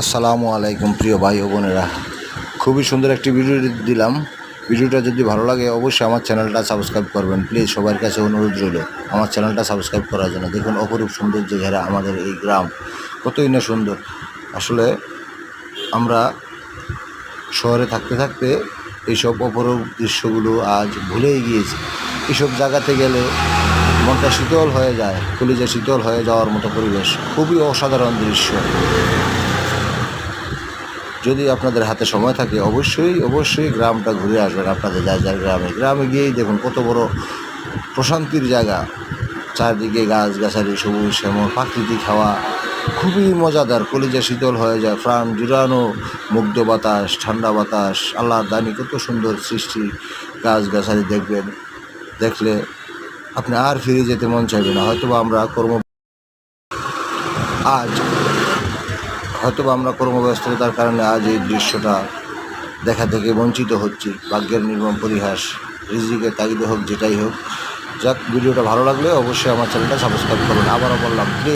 আসসালামু আলাইকুম প্রিয় ভাই ও বোনেরা, খুবই সুন্দর একটি ভিডিও দিলাম। ভিডিওটা যদি ভালো লাগে অবশ্যই আমার চ্যানেলটা সাবস্ক্রাইব করবেন। প্লিজ সবার কাছে অনুরোধ রইল আমার চ্যানেলটা সাবস্ক্রাইব করার জন্য। দেখুন অপরূপ সৌন্দর্য ঘেরা আমাদের এই গ্রাম, কতই না সুন্দর। আসলে আমরা শহরে থাকতে থাকতে এইসব অপরূপ দৃশ্যগুলো আজ ভুলেই গিয়েছি। এইসব জায়গাতে গেলে মনটা শীতল হয়ে যায়, কলিজা শীতল হয়ে যাওয়ার মতো পরিবেশ, খুবই অসাধারণ দৃশ্য। যদি আপনাদের হাতে সময় থাকে অবশ্যই গ্রামটা ঘুরে আসবেন। আপনাদের যার গ্রামে গিয়েই দেখুন কত বড় প্রশান্তির জায়গা। চারদিকে গাছগাছালি, সবুজ শ্যামল প্রাকৃতিক হাওয়া, খুবই মজাদার। কলিজা শীতল হয়ে যায়, প্রাণ জুড়ানো মুগ্ধ বাতাস, ঠান্ডা বাতাস, আল্লাহর দানি কত সুন্দর সৃষ্টি। গাছগাছালি দেখলে আপনি আর ফিরে যেতে মন চাইবে না। হয়তোবা আমরা কর্মব্যস্ততার কারণে আজ এই দৃশ্যটা দেখা থেকে বঞ্চিত হচ্ছি। ভাগ্যের নির্মম পরিহাস, রিজিকের তাগিদে হোক যেটাই হোক। যাক, ভিডিওটা ভালো লাগলে অবশ্যই আমার চ্যানেলটা সাবস্ক্রাইব করুন। আবারও বললাম, প্লিজ।